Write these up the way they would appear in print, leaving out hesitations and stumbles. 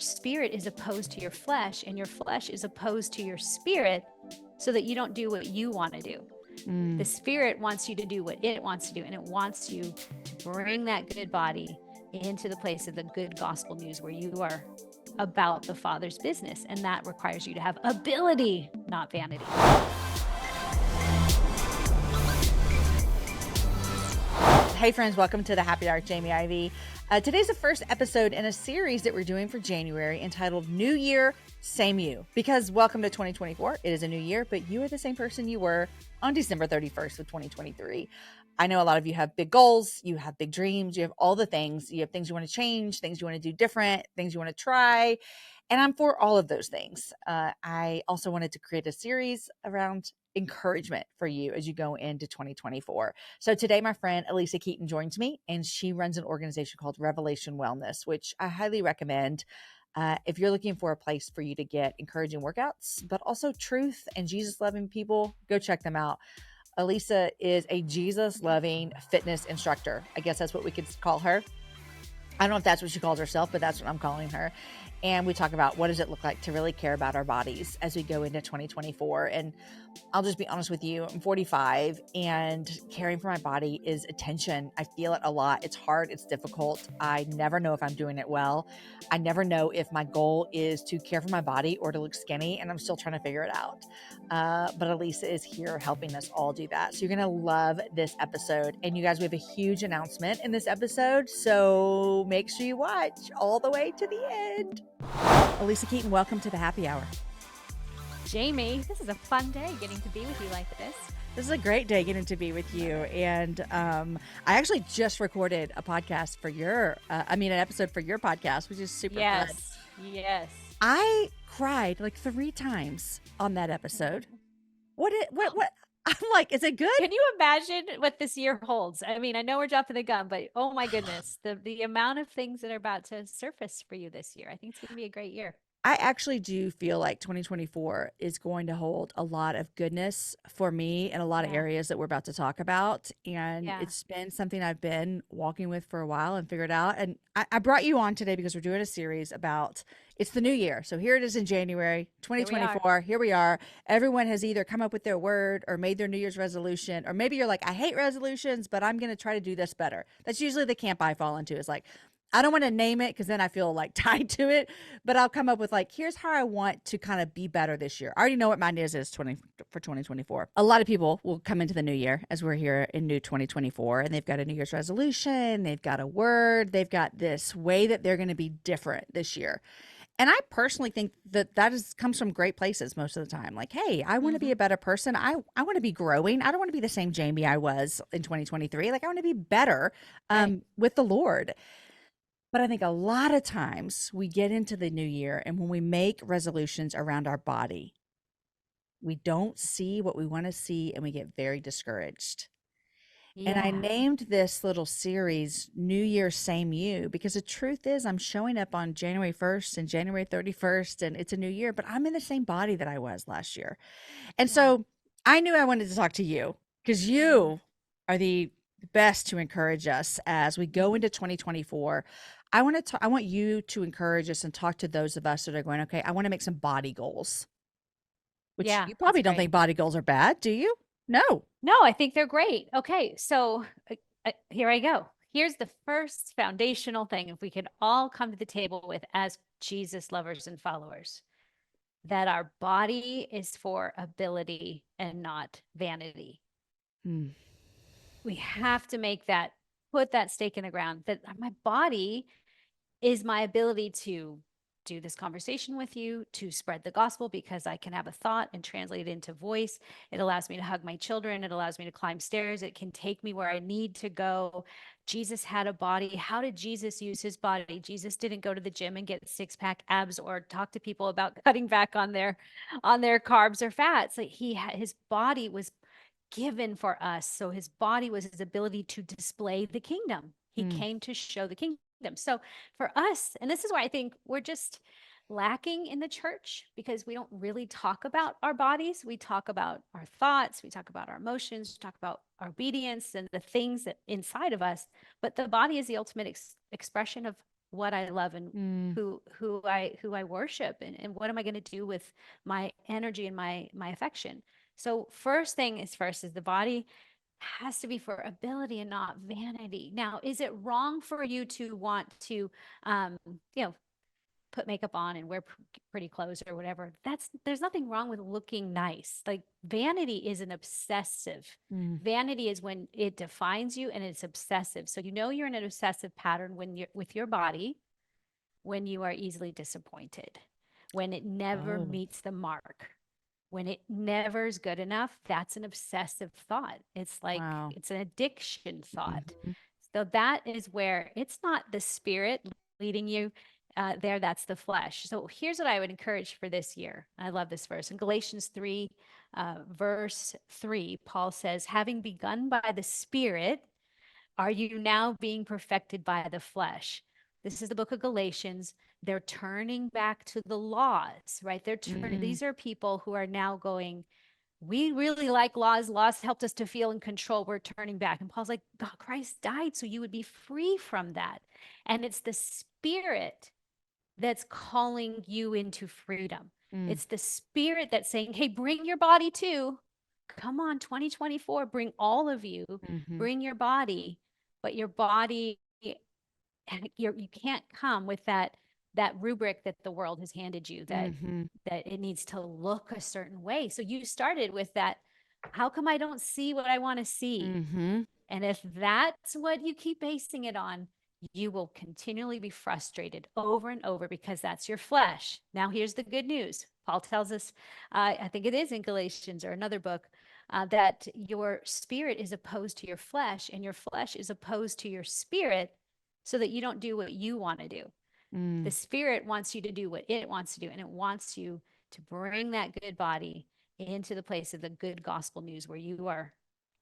spirit is opposed to your flesh and your flesh is opposed to your spirit, so that you don't do what you want to do. The spirit wants you to do what it wants to do, and it wants you to bring that good body into the place of the good gospel news where you are about the Father's business. And that requires you to have ability, not vanity. Hey friends, welcome to the Happy Hour. Jamie Ivey. Today's the first episode in a series that we're doing for January entitled New Year, Same You. Because welcome to 2024. It is a new year, but you are the same person you were on December 31st of 2023. I know a lot of you have big goals, you have big dreams, you have all the things. You have things you want to change, things you want to do different, things you want to try. And I'm for all of those things. I also wanted to create a series around encouragement for you as you go into 2024. So today, my friend Alisa Keeton joins me, and she runs an organization called Revelation Wellness, which I highly recommend if you're looking for a place for you to get encouraging workouts, but also truth and Jesus-loving people. Go check them out. Alisa is a Jesus-loving fitness instructor. I guess that's what we could call her. I don't know if that's what she calls herself, but that's what I'm calling her. And we talk about what does it look like to really care about our bodies as we go into 2024. And I'll just be honest with you, I'm 45 and caring for my body is attention. I feel it a lot. It's hard. It's difficult. I never know if I'm doing it well. I never know if my goal is to care for my body or to look skinny, and I'm still trying to figure it out. But Alisa is here helping us all do that. So you're going to love this episode. And you guys, we have a huge announcement in this episode. So make sure you watch all the way to the end. Alisa Keeton, welcome to the Happy Hour. Jamie, this is a fun day getting to be with you like this. This is a great day getting to be with you. And I actually just recorded a podcast for an episode for your podcast, which is super fun. Yes. I cried like 3 times on that episode. What? I'm like, is it good? Can you imagine what this year holds? I mean, I know we're jumping the gun, but oh my goodness, the amount of things that are about to surface for you this year. I think it's going to be a great year. I actually do feel like 2024 is going to hold a lot of goodness for me in a lot of areas that we're about to talk about. And it's been something I've been walking with for a while and figured out. And I brought you on today because we're doing a series about it's the new year. So here it is in January 2024. Here we are. Everyone has either come up with their word or made their New Year's resolution, or maybe you're like, I hate resolutions, but I'm going to try to do this better. That's usually the camp I fall into, is like, I don't want to name it because then I feel like tied to it, but I'll come up with like, here's how I want to kind of be better this year. I already know what mine is for 2024. A lot of people will come into the new year as we're here in new 2024, and they've got a New Year's resolution. They've got a word. They've got this way that they're going to be different this year. And I personally think that comes from great places most of the time. Like, hey, I want to be a better person. I want to be growing. I don't want to be the same Jamie I was in 2023. Like, I want to be better with the Lord. But I think a lot of times we get into the new year, and when we make resolutions around our body, we don't see what we want to see, and we get very discouraged. Yeah. And I named this little series New Year, Same You, because the truth is I'm showing up on January 1st and January 31st, and it's a new year, but I'm in the same body that I was last year. And so I knew I wanted to talk to you because you are the best to encourage us as we go into 2024. I want you to encourage us and talk to those of us that are going, okay, I want to make some body goals. Which you probably don't think body goals are bad, do you? No, I think they're great. Okay, so here I go. Here's the first foundational thing, if we could all come to the table with as Jesus lovers and followers, that our body is for ability and not vanity. We have to put that stake in the ground, that my body is my ability to do this conversation with you, to spread the gospel, because I can have a thought and translate it into voice. It allows me to hug my children. It allows me to climb stairs. It can take me where I need to go. Jesus had a body. How did Jesus use his body? Jesus didn't go to the gym and get 6-pack abs or talk to people about cutting back on their carbs or fats. Like his body was given for us. So his body was his ability to display the kingdom. He came to show the kingdom. So for us, and this is why I think we're just lacking in the church, because we don't really talk about our bodies. We talk about our thoughts. We talk about our emotions. We talk about our obedience and the things that inside of us. But the body is the ultimate expression of what I love and Mm. who I worship, and what am I going to do with my energy and my affection. So first thing is first is the body has to be for ability and not vanity. Now, is it wrong for you to want to you know put makeup on and wear pretty clothes or whatever? There's nothing wrong with looking nice. Like, vanity is an obsessive. Mm. Vanity is when it defines you, and it's obsessive. So you're in an obsessive pattern when you're with your body, when you are easily disappointed, when it never Oh, meets the mark, when it never is good enough. That's an obsessive thought. It's like wow. it's an addiction thought. Mhm. So that is where it's not the spirit leading you there, that's the flesh. So here's what I would encourage for this year. I love this verse in Galatians 3, verse 3. Paul says, having begun by the spirit, are you now being perfected by the flesh? This is the book of Galatians. They're turning back to the laws, right? Mm. These are people who are now going, we really like laws. Laws helped us to feel in control. We're turning back. And Paul's like, God, Christ died so you would be free from that. And it's the spirit that's calling you into freedom. Mm. It's the spirit that's saying, hey, bring your body too. Come on, 2024, bring all of you, Mhm. bring your body, but your body, you can't come with that rubric that the world has handed you, that Mhm. it needs to look a certain way. So you started with that. How come I don't see what I want to see? Mhm. And if that's what you keep basing it on, you will continually be frustrated over and over, because that's your flesh. Now, here's the good news. Paul tells us, I think it is in Galatians or another book, that your spirit is opposed to your flesh, and your flesh is opposed to your spirit, so that you don't do what you want to do. The Mm. spirit wants you to do what it wants to do, and it wants you to bring that good body into the place of the good gospel news where you are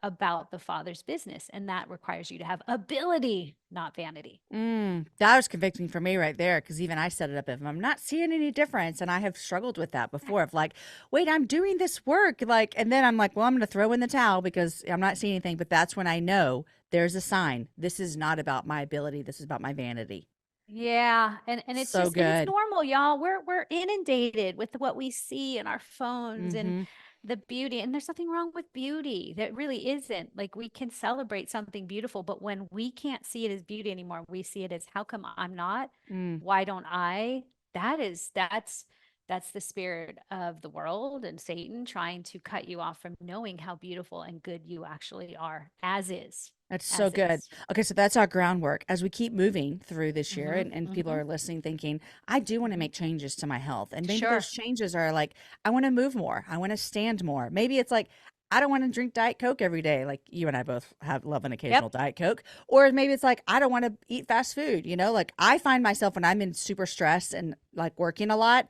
about the Father's business. And that requires you to have ability, not vanity. That was convicting for me right there, because even I set it up if I'm not seeing any difference, and I have struggled with that before of like, wait, I'm doing this work, like, and then I'm like, well, I'm going to throw in the towel because I'm not seeing anything. But that's when I know there's a sign. This is not about my ability. This is about my vanity. Yeah, and it's So just, and it's good. normal, y'all. We're inundated with what we see in our phones and Mm-hmm. the beauty, and there's nothing wrong with beauty. That really isn't. Like, we can celebrate something beautiful, but when we can't see it as beauty anymore, we see it as, how come I'm not? Mm. Why don't I? That's the spirit of the world and Satan trying to cut you off from knowing how beautiful and good you actually are, That's so as good. is. Okay, so that's our groundwork as we keep moving through this year, Mm-hmm. and people Mm-hmm. are listening thinking, I do want to Mm-hmm. make changes to my health. And maybe those Sure. changes are like, I want to move more. I want to stand more. Maybe it's like, I don't want to drink Diet Coke every day. Like you and I both have love an occasional Yep. Diet Coke. Or maybe it's like, I don't want to eat fast food. Like I find myself when I'm in super stress and like working a lot,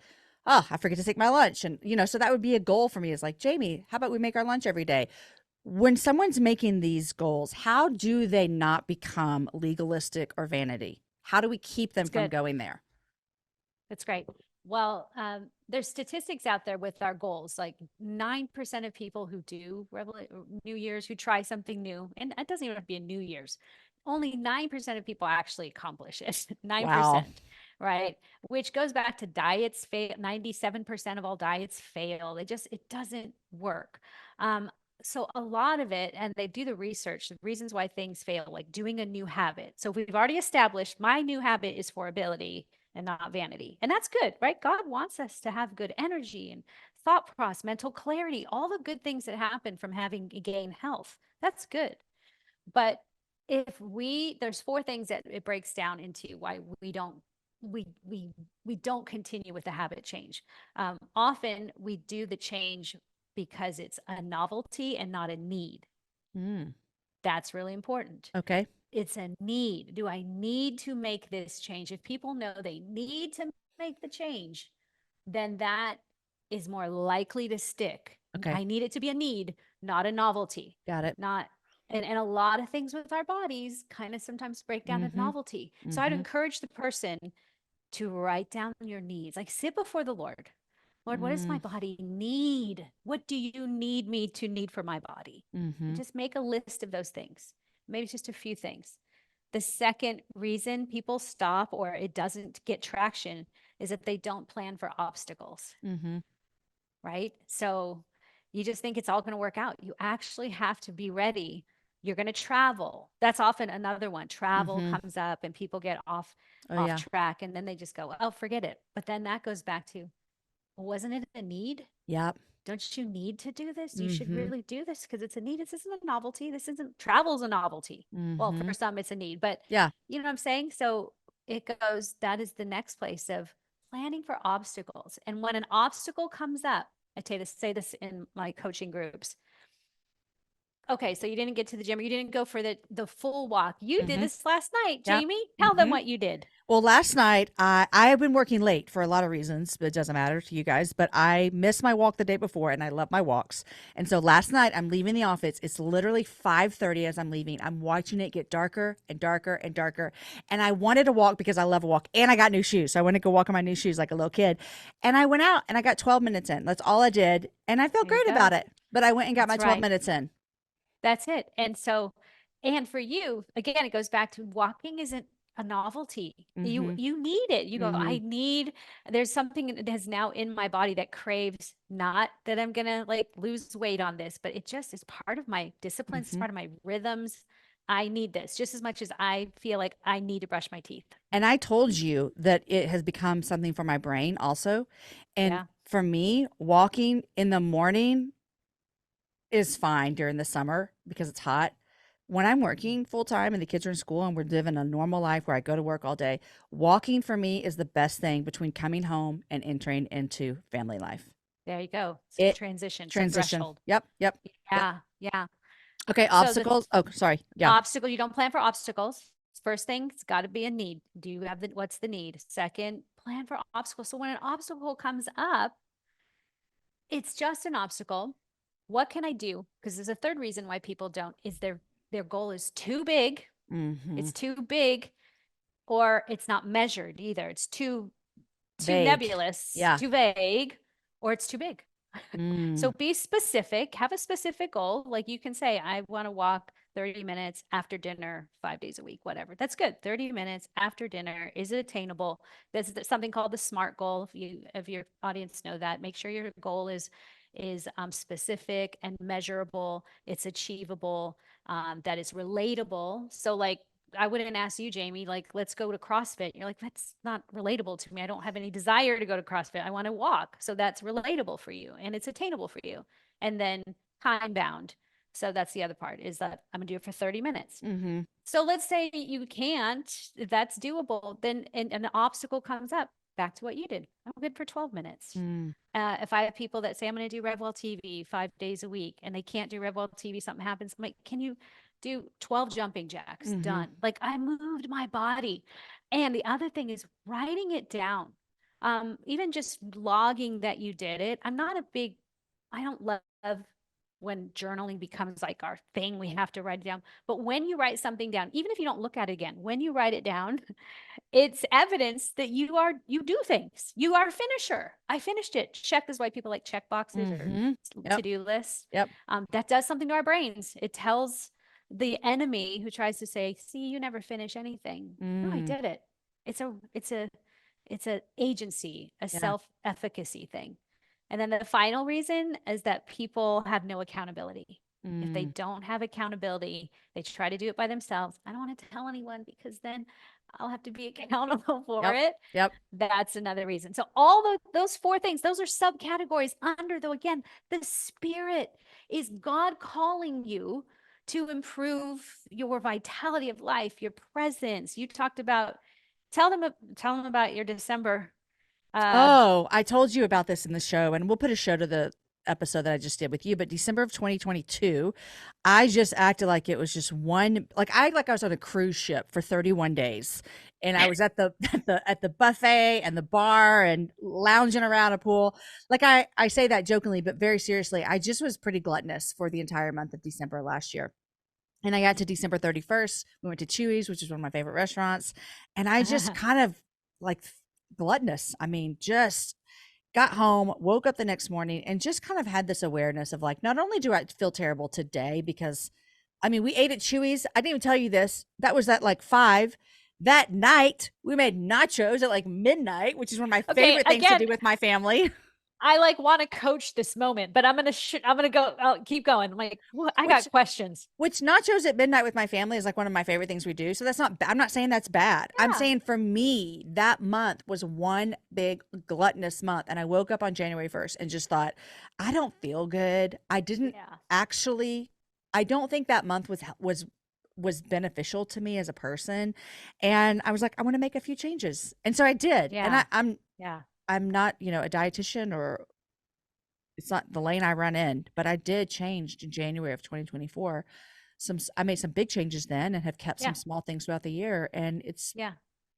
oh, I forget to take my lunch. And, so that would be a goal for me is like, Jamie, how about we make our lunch every day? When someone's making these goals, how do they not become legalistic or vanity? How do we keep them That's from good. going there? That's great. Well, there's statistics out there with our goals. Like, 9% of people who do New Year's, who try something new, and it doesn't even have to be a New Year's, only 9% of people actually accomplish it. Wow. 9%, right? Which goes back to diets fail. 97% of all diets fail. It doesn't work. So a lot of it, and they do the research, the reasons why things fail, like doing a new habit. So we've already established my new habit is for ability and not vanity. And that's good, right? God wants us to have good energy and thought process, mental clarity, all the good things that happen from having gain health. That's good. But there's four things that it breaks down into why we don't continue with the habit change. Often we do the change because it's a novelty and not a need. Mm, That's really important. okay. It's a need. Do I need to make this change? If people know they need to make the change, then that is more likely to stick. Okay. I need it to be a need, not a novelty. Got it. Not and a lot of things with our bodies kind of sometimes break down to Mm-hmm. novelty. So I'd Mm-hmm. encourage the person to write down your needs, like sit before the Lord. Lord, what does my Mm, body need? What do you need me to need for my body? And mm-hmm. just make a list of those things. Maybe it's just a few things. The second reason people stop or it doesn't get traction is that they don't plan for obstacles, right? So you just think it's all going to work out. You actually have to be ready. You're going to travel. That's often another one. Travel comes up and people get off track, and then they just go, oh, forget it. But then that goes back to, wasn't it a need? Yep. Don't you need to do this? You should really do this because it's a need. This isn't a novelty. This isn't, travel's a novelty. Well, for some it's a need, but yeah, you know what I'm saying? So it goes, that is the next place of planning for obstacles. And when an obstacle comes up, I say this in my coaching groups. Okay, so you didn't get to the gym, or you didn't go for the full walk. You did this last night, Yep. Jamie. Tell them what you did. Well, last night, I have been working late for a lot of reasons, but it doesn't matter to you guys. But I missed my walk the day before, and I love my walks. And so last night, I'm leaving the office. It's literally 5:30 as I'm leaving. I'm watching it get darker and darker and darker. And I wanted to walk because I love a walk, and I got new shoes. So I went to go walk in my new shoes like a little kid. And I went out, and I got 12 minutes in. That's all I did. And I felt great about it. But I went and got my 12 minutes in. That's it. And so, and for you, again, it goes back to walking isn't a novelty. You need it. You go, I need, there's something that is now in my body that craves, not that I'm going to like lose weight on this, but it just is part of my discipline. It's part of my rhythms. I need this just as much as I feel like I need to brush my teeth. And I told you that it has become something for my brain also. And for me, walking in the morning is fine during the summer because it's hot. When I'm working full time and the kids are in school and we're living a normal life where I go to work all day, walking for me is the best thing between coming home and entering into family life. There you go. It's transition. Threshold. Yep. Yeah. Yep. Yeah. Okay. Obstacles. Sorry. Yeah. Obstacle. You don't plan for obstacles. First thing, it's got to be a need. Do you have what's the need? Second, plan for obstacles. So when an obstacle comes up, it's just an obstacle. What can I do? Because there's a third reason why people don't, is their goal is too big. It's too big, or it's not measured either. It's too nebulous, too vague, or it's too big. So be specific, have a specific goal. Like you can say, I want to walk 30 minutes after dinner, 5 days a week, whatever. That's good. 30 minutes after dinner. Is it attainable? There's something called the SMART goal. If your audience know that, make sure your goal is specific and measurable. It's achievable, that is relatable. So like, I wouldn't ask you, Jamie, like, let's go to CrossFit. You're like, that's not relatable to me. I don't have any desire to go to CrossFit. I want to walk. So that's relatable for you and it's attainable for you. And then time bound. So that's the other part, is that I'm gonna do it for 30 minutes. So let's say you can't, if that's doable, then and an obstacle comes up, back to what you did. I'm good for 12 minutes. If I have people that say I'm going to do RevWell TV 5 days a week and they can't do RevWell TV, something happens, I'm like, can you do 12 jumping jacks? Done. Like, I moved my body. And the other thing is writing it down. Even just logging that you did it. I don't love when journaling becomes like our thing. We have to write it down. But when you write something down, even if you don't look at it again, when you write it down, it's evidence that you do things. You are a finisher. I finished it. Check is why people like check boxes or to-do lists. That does something to our brains. It tells the enemy who tries to say, see, you never finish anything. No, I did it. It's a agency, a self-efficacy thing. And then the final reason is that people have no accountability. If they don't have accountability, they try to do it by themselves. I don't want to tell anyone because then I'll have to be accountable for it. That's another reason. So all those four things, those are subcategories under, though, again, the spirit is God calling you to improve your vitality of life, your presence. You talked about, tell them about your December. I told you about this in the show, and we'll put a show to the episode that I just did with you, but December of 2022, I just acted like it was just I was on a cruise ship for 31 days. And I was at the buffet and the bar and lounging around a pool. Like I say that jokingly, but very seriously, I just was pretty gluttonous for the entire month of December last year. And I got to December 31st. We went to Chewy's, which is one of my favorite restaurants. And I just kind of like gluttonous. I mean, just got home, woke up the next morning and just kind of had this awareness of like, not only do I feel terrible today because I mean, we ate at Chewy's. I didn't even tell you this. That was at like 5. That night, we made nachos at like midnight, which is one of my Okay, favorite things to again, do with my family. I like want to coach this moment, but I'm gonna go. I'll keep going. Like, I Which got questions. which nachos at midnight with my family is like one of my favorite things we do. So that's not I'm not saying that's bad. I'm Yeah, saying for me, that month was one big gluttonous month. And I woke up on January 1st and just thought, I don't feel good. I didn't yeah, actually I don't think that month was beneficial to me as a person. And I was like, I want to make a few changes. And so I did. And yeah, I'm yeah, I'm not, a dietitian, or it's not the lane I run in, but I did change in January of 2024. I made some big changes then and have kept some yeah, small things throughout the year, and yeah,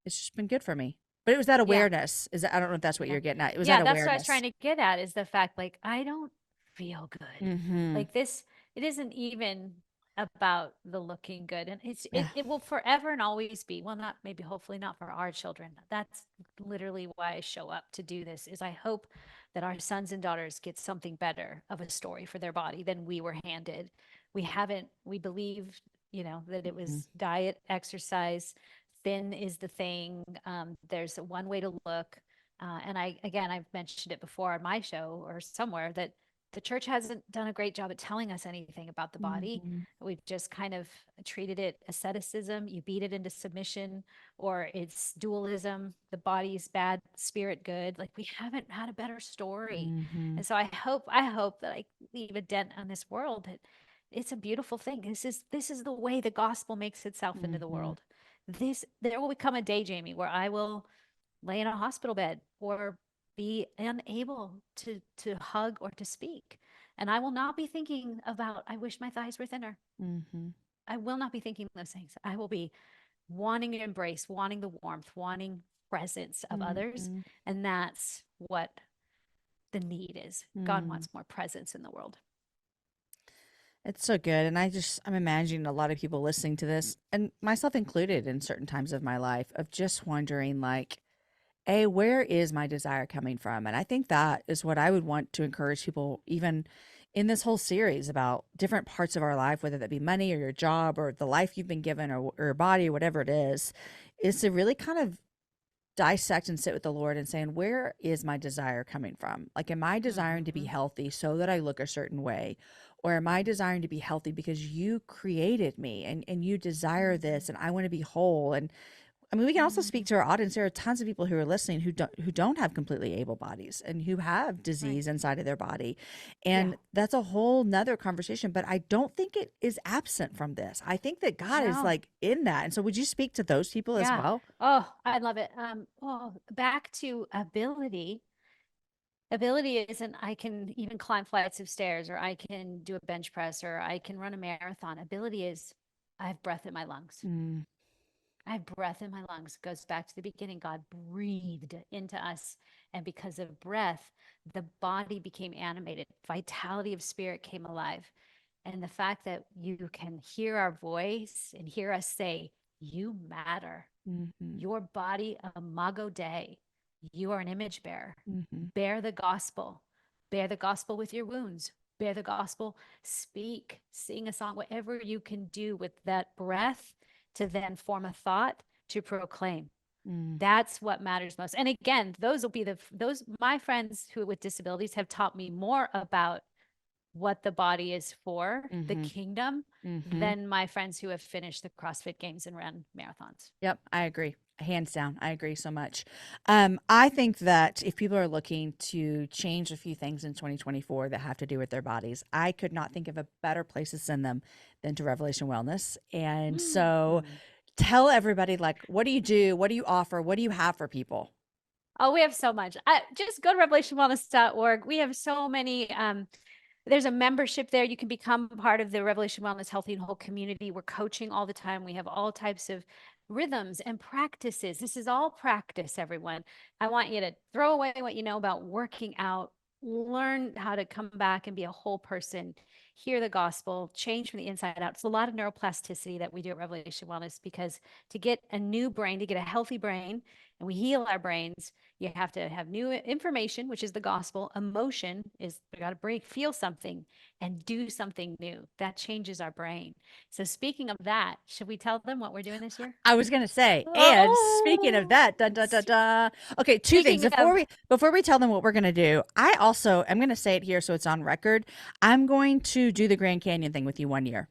it's just been good for me. But it was that yeah, awareness. I don't know if that's what yeah, you're getting at. It was that yeah. That's what I was awareness. trying to get at, is the fact, like, I don't feel good. Mhm. Like this, it isn't even about the looking good, and Yeah. it will forever and always be. Well, not maybe, hopefully not for our children. That's literally why I show up to do this. Is I hope that our sons and daughters get something better of a story for their body than we were handed. We haven't. We believe, that it Mhm. was diet, exercise, thin is the thing. There's one way to look. And I've mentioned it before on my show or somewhere, that the church hasn't done a great job at telling us anything about the body. Mhm. We've just kind of treated it asceticism. You beat it into submission, or it's dualism. The body's bad, spirit good. Like, we haven't had a better story. Mhm. And so I hope that I leave a dent on this world, that it's a beautiful thing. This is the way the gospel makes itself into the Mhm. world. There will become a day, Jamie, where I will lay in a hospital bed or be unable to hug or to speak. And I will not be thinking about, I wish my thighs were thinner. Mhm. I will not be thinking those things. I will be wanting to embrace, wanting the warmth, wanting presence of others. Mhm. And that's what the need is. God Mhm. wants more presence in the world. It's so good. And I'm imagining a lot of people listening to this, and myself included in certain times of my life, of just wondering, like, where is my desire coming from? And I think that is what I would want to encourage people, even in this whole series about different parts of our life, whether that be money or your job or the life you've been given, or your body, or whatever it is to really kind of dissect and sit with the Lord and saying, where is my desire coming from? Like, am I desiring to be Mm-hmm. healthy so that I look a certain way? Or am I desiring to be healthy because you created me, and you desire Mm-hmm. this, and I want to be whole? And I mean, we can also speak to our audience. There are tons of people who are listening who don't have completely able bodies and who have Right. disease inside of their body. Yeah. And that's a whole nother conversation. But I don't think it is absent from this. I think that God is No. like in that. And so would you speak to those people as Yeah. well? Oh, I love it. Well, back to ability. Ability isn't I can even climb flights of stairs, or I can do a bench press, or I can run a marathon. Ability is I have breath in my lungs. Mm, I have breath in my lungs. It goes back to the beginning. God breathed into us. And because of breath, the body became animated. Vitality of spirit came alive. And the fact that you can hear our voice and hear us say, "You matter. mhm, Your body, imago Dei. You are an image bearer. mhm, Bear the gospel. Bear the gospel with your wounds. Bear the gospel. Speak, sing a song, whatever you can do with that breath to then form a thought to proclaim. mm, That's what matters most. And again, those will be those my friends who with disabilities have taught me more about what the body is for, the mhm, kingdom, mhm. than my friends who have finished the CrossFit games and ran marathons. Yep, I agree. Hands down. I agree so much. I think that if people are looking to change a few things in 2024 that have to do with their bodies, I could not think of a better place to send them than to Revelation Wellness. And so Mm. tell everybody, like, what do you do? What do you offer? What do you have for people? Oh, we have so much. Just go to revelationwellness.org. We have so many. There's a membership there. You can become part of the Revelation Wellness Healthy and Whole community. We're coaching all the time. We have all types of rhythms and practices. This is all practice, everyone. I want you to throw away what you know about working out, learn how to come back and be a whole person hear the gospel, change from the inside out. It's a lot of neuroplasticity that we do at Revelation Wellness, because to get a new brain, to get a healthy brain, and we heal our brains, you have to have new information, which is the gospel. Emotion is we got to feel something and do something new. That changes our brain. So speaking of that, should we tell them what we're doing this year? I was gonna say, and speaking of Oh, that, dun, dun, dun, dun. Okay, two things. speaking of, Before we tell them what we're gonna do, I'm gonna say it here so it's on record. I'm going to do the Grand Canyon thing with you one year.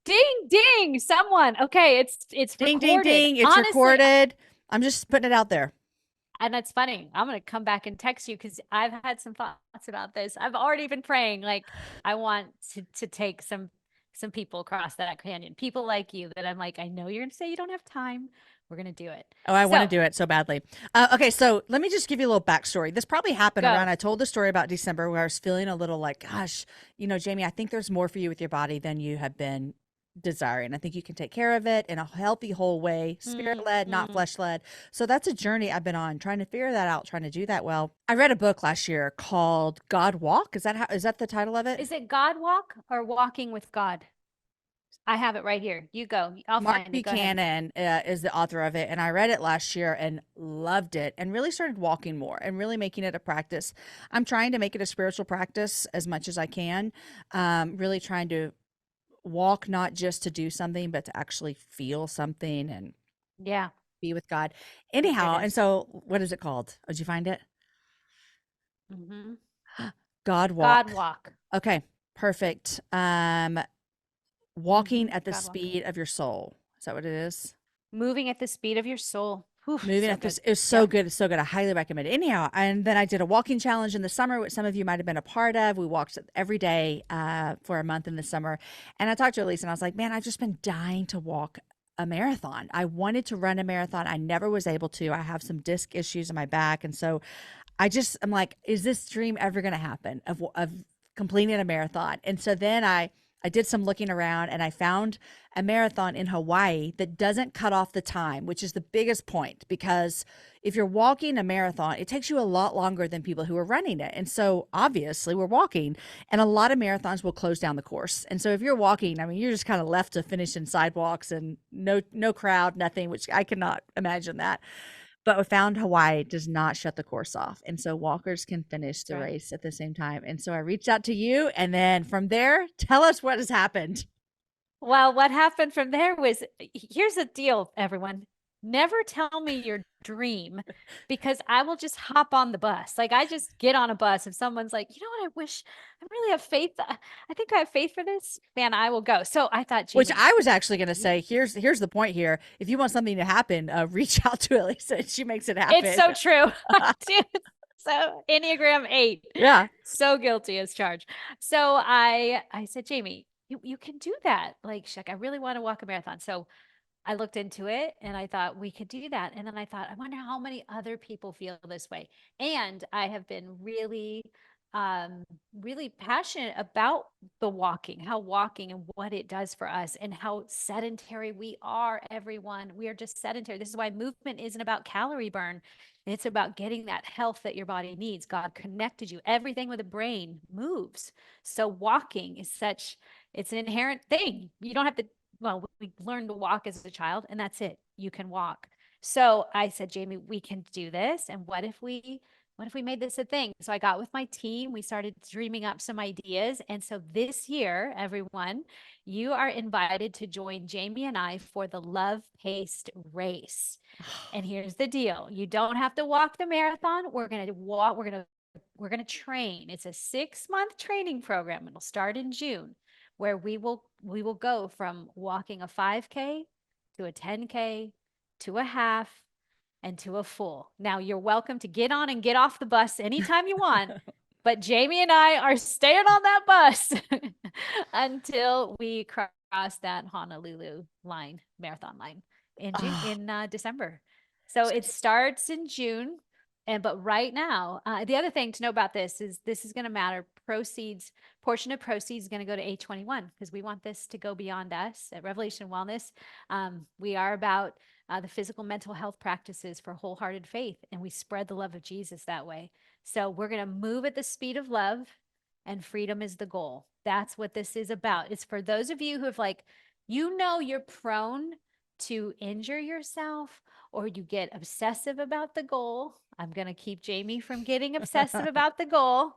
ding, ding, someone. Okay, it's Ding, ding, recorded. ding. It's Honestly, recorded. I'm just putting it out there. and that's funny. I'm going to come back and text you because I've had some thoughts about this. I've already been praying. Like, I want to take some people across that canyon. People like you that I'm like, I know you're going to say you don't have time. We're going to do it. Oh, I want to do it so badly. Okay, so let me just give you a little backstory. This probably happened around, I told the story about December where I was feeling a little like, gosh, Jamie, I think there's more for you with your body than you have been desiring. I think you can take care of it in a healthy, whole way, spirit-led, not flesh-led. So that's a journey I've been on, trying to figure that out, trying to do that well. I read a book last year called God Walk. Is that the title of it? Is it God Walk or Walking with God? I have it right here. You go. I'll Mark find it. Buchanan is the author of it, and I read it last year and loved it, and really started walking more and really making it a practice. I'm trying to make it a spiritual practice as much as I can. Really trying to walk not just to do something, but to actually feel something and be with God. Anyhow, and so what is it called? Oh, did you find it? Mm-hmm. God Walk. God Walk. Okay, perfect. Walking at the speed of your soul. Is that what it is? Moving at the speed of your soul. Whew, Moving at this is so good. It's so good. I highly recommend it. Anyhow, and then I did a walking challenge in the summer, which some of you might have been a part of. We walked every day for a month in the summer. And I talked to Alisa and I was like, man, I've just been dying to walk a marathon. I wanted to run a marathon. I never was able to. I have some disc issues in my back. And so I'm like, is this dream ever going to happen of completing a marathon? And so then I did some looking around and I found a marathon in Hawaii that doesn't cut off the time, which is the biggest point, because if you're walking a marathon, it takes you a lot longer than people who are running it. And so obviously we're walking, and a lot of marathons will close down the course. And so if you're walking, I mean, you're just kind of left to finish in sidewalks and no crowd, nothing, which I cannot imagine that. But we found Hawaii does not shut the course off. And so walkers can finish the race at the same time. And so I reached out to you. And then from there, tell us what has happened. Well, what happened from there was, here's the deal, everyone. Never tell me your dream, because I will just hop on the bus. Like, I just get on a bus if someone's like, you know what, I wish I really have faith. I think I have faith for this, man, I will go. So I thought, which I was actually going to say, here's the point here. If you want something to happen, reach out to Alisa and she makes it happen. It's so true. So Enneagram 8. Yeah. So guilty as charged. So I said, Jamie, you can do that. Like, I really want to walk a marathon. So I looked into it and I thought we could do that. And then I thought, I wonder how many other people feel this way. And I have been really, really passionate about the walking, how walking and what it does for us, and how sedentary we are, everyone. We are just sedentary. This is why movement isn't about calorie burn. It's about getting that health that your body needs. God connected you. Everything with the brain moves. So walking is it's an inherent thing. You don't have to, we learned to walk as a child, and that's it. You can walk. So I said, Jamie, we can do this. And what if we made this a thing? So I got with my team. We started dreaming up some ideas. And so this year, everyone, you are invited to join Jamie and I for the Love Paced Race. And here's the deal. You don't have to walk the marathon. We're going to walk. We're going to train. It's a 6-month training program. It'll start in June, where we will go from walking a 5K to a 10K to a half and to a full. Now, you're welcome to get on and get off the bus anytime you want, but Jamie and I are staying on that bus until we cross that Honolulu marathon line in December. So it starts in June. But right now, the other thing to know about this is going to matter. Portion of proceeds is going to go to A21, because we want this to go beyond us at Revelation Wellness. We are about the physical, mental health practices for wholehearted faith, and we spread the love of Jesus that way. So we're going to move at the speed of love, and freedom is the goal. That's what this is about. It's for those of you who have like, you're prone to injure yourself or you get obsessive about the goal. I'm going to keep Jamie from getting obsessive about the goal.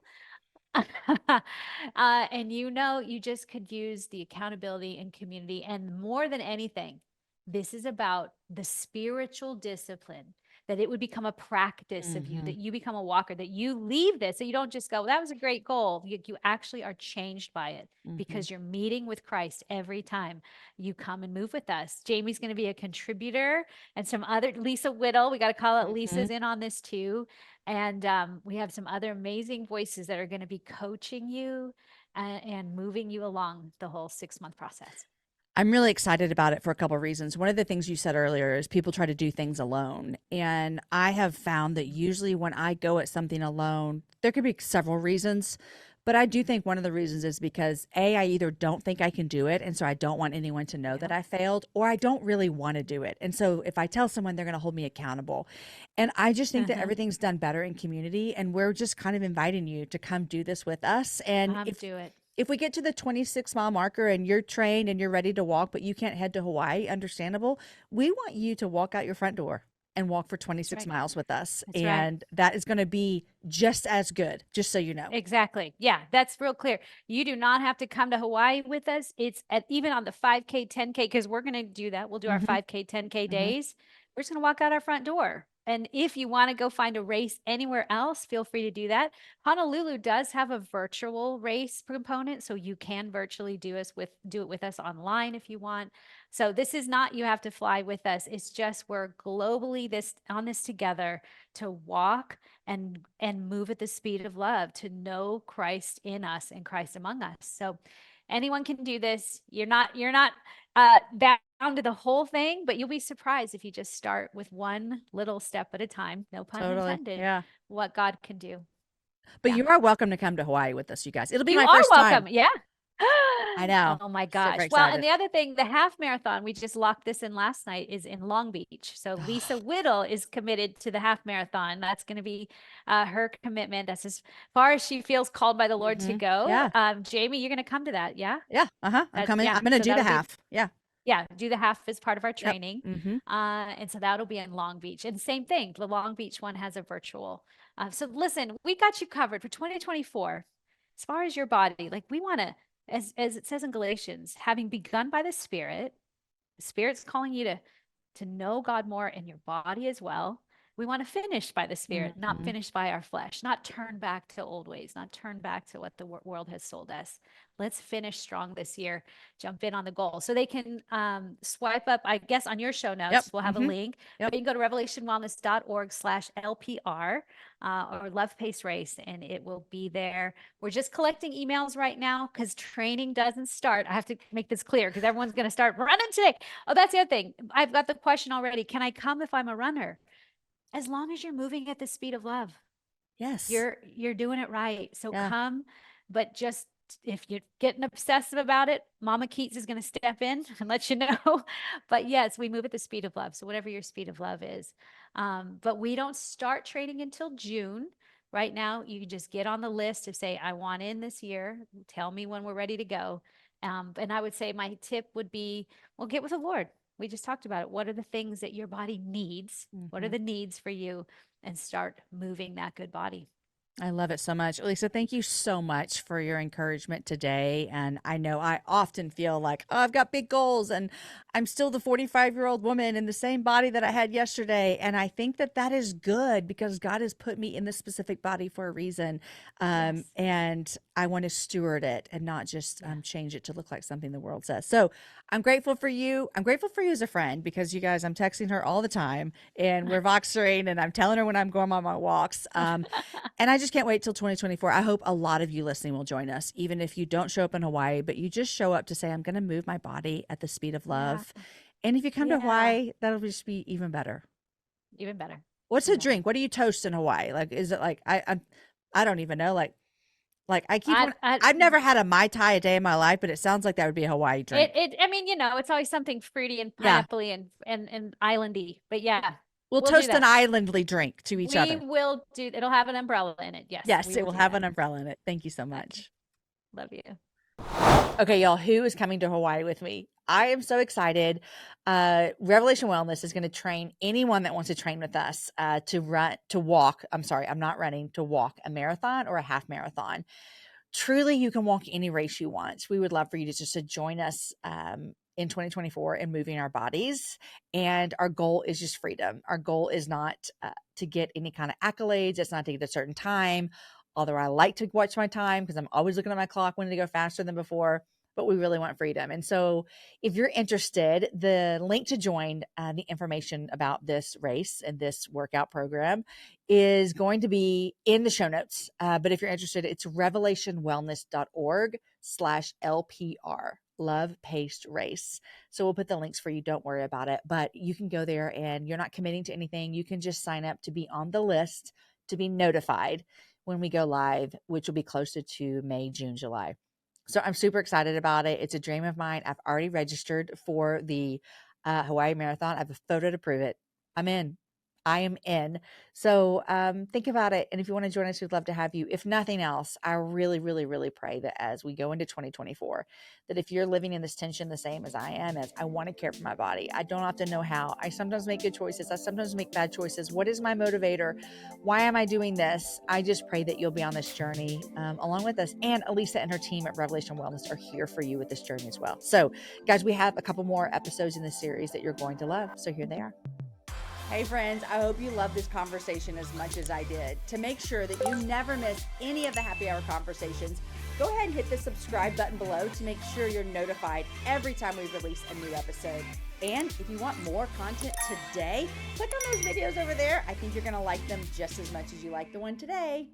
And you just could use the accountability and community. And more than anything, this is about the spiritual discipline, that it would become a practice of you, that you become a walker, that you leave this, that you don't just go, well, that was a great goal. You actually are changed by it because you're meeting with Christ every time you come and move with us. Jamie's going to be a contributor, and some other, Lisa Whittle, we got to call it, Lisa's in on this too. And we have some other amazing voices that are going to be coaching you and moving you along the whole 6-month process. I'm really excited about it for a couple of reasons. One of the things you said earlier is people try to do things alone. And I have found that usually when I go at something alone, there could be several reasons. But I do think one of the reasons is because I either don't think I can do it, and so I don't want anyone to know that I failed, or I don't really want to do it. And so if I tell someone, they're going to hold me accountable. And I just think that everything's done better in community, and we're just kind of inviting you to come do this with us. And if we get to the 26-mile marker and you're trained and you're ready to walk, but you can't head to Hawaii, understandable. We want you to walk out your front door and walk for 26 miles with us. And that is going to be just as good, just so you know. Exactly. Yeah, that's real clear. You do not have to come to Hawaii with us. It's even on the 5K, 10K, because we're going to do that. We'll do our 5K, 10K days. We're just going to walk out our front door. And if you want to go find a race anywhere else, feel free to do that. Honolulu does have a virtual race component, so you can virtually do it with us online if you want. So this is not you have to fly with us. It's just we're globally on this together to walk and move at the speed of love, to know Christ in us and Christ among us. So anyone can do this. You're not bound to the whole thing, but you'll be surprised if you just start with one little step at a time. No pun intended. Yeah. What God can do. But you are welcome to come to Hawaii with us, you guys. It'll be my first time. You are welcome. Yeah. I know. Oh my gosh. Well, and the other thing, the half marathon, we just locked this in last night, is in Long Beach. So Lisa Whittle is committed to the half marathon. That's going to be her commitment. That's as far as she feels called by the Lord to go. Yeah. Jamie, you're going to come to that. Yeah. Yeah. I'm coming. Yeah. I'm going to do the half. Yeah. Yeah, do the half as part of our training. And so that'll be in Long Beach. And same thing, the Long Beach one has a virtual. So listen, we got you covered for 2024. As far as your body, like we want to, as it says in Galatians, having begun by the Spirit's calling you to know God more in your body as well. We want to finish by the Spirit, not finish by our flesh, not turn back to old ways, not turn back to what the world has sold us. Let's finish strong this year. Jump in on the goal. So they can swipe up, I guess, on your show notes. We'll have a link. But you can go to revelationwellness.org/LPR or Love Pace Race, and it will be there. We're just collecting emails right now because training doesn't start. I have to make this clear because everyone's going to start running today. Oh, that's the other thing. I've got the question already. Can I come if I'm a runner? As long as you're moving at the speed of love. Yes. You're doing it right. So come, but just if you're getting obsessive about it, Mama Keats is going to step in and let you know. But yes, we move at the speed of love. So whatever your speed of love is. But we don't start training until June. Right now, you can just get on the list of say, I want in this year. Tell me when we're ready to go. And I would say my tip would be, well, get with the Lord. We just talked about it. What are the things that your body needs? What are the needs for you? And start moving that good body. I love it so much. Lisa, thank you so much for your encouragement today. And I know I often feel like, oh, I've got big goals and I'm still the 45-year-old woman in the same body that I had yesterday. And I think that that is good because God has put me in this specific body for a reason. And I want to steward it and not just change it to look like something the world says. So I'm grateful for you. I'm grateful for you as a friend because you guys, I'm texting her all the time and we're voxering and I'm telling her when I'm going on my walks. And I just can't wait till 2024. I hope a lot of you listening will join us, even if you don't show up in Hawaii, but you just show up to say, I'm going to move my body at the speed of love. And if you come to Hawaii, that'll just be even better. Even better. What's a drink? What do you toast in Hawaii? Like, is it like, I don't even know. Like I've never had a Mai Tai a day in my life, but it sounds like that would be a Hawaii drink. I mean, it's always something fruity and pineapple-y and islandy, but We'll toast an islandly drink to each other. We will do, it'll have an umbrella in it. Yes. Yes, it will have an umbrella in it. Thank you so much. Love you. Okay, y'all, who is coming to Hawaii with me? I am so excited. Revelation Wellness is going to train anyone that wants to train with us to walk a marathon or a half marathon. Truly, you can walk any race you want. We would love for you to just to join us in 2024 in moving our bodies. And our goal is just freedom. Our goal is not to get any kind of accolades. It's not to get a certain time. Although I like to watch my time because I'm always looking at my clock, wanting to go faster than before, but we really want freedom. And so if you're interested, the link to join the information about this race and this workout program is going to be in the show notes. But if you're interested, it's revelationwellness.org/LPR, Love Paced Race. So we'll put the links for you. Don't worry about it, but you can go there and you're not committing to anything. You can just sign up to be on the list to be notified when we go live, which will be closer to May, June, July. So I'm super excited about it. It's a dream of mine. I've already registered for the Hawaii Marathon. I have a photo to prove it. I'm in. I am in. So think about it. And if you want to join us, we'd love to have you. If nothing else, I really, really, really pray that as we go into 2024, that if you're living in this tension the same as I am, as I want to care for my body, I don't often know how. I sometimes make good choices. I sometimes make bad choices. What is my motivator? Why am I doing this? I just pray that you'll be on this journey along with us. And Alisa and her team at Revelation Wellness are here for you with this journey as well. So guys, we have a couple more episodes in this series that you're going to love. So here they are. Hey friends, I hope you love this conversation as much as I did. To make sure that you never miss any of the happy hour conversations, go ahead and hit the subscribe button below to make sure you're notified every time we release a new episode. And if you want more content today, click on those videos over there. I think you're going to like them just as much as you like the one today.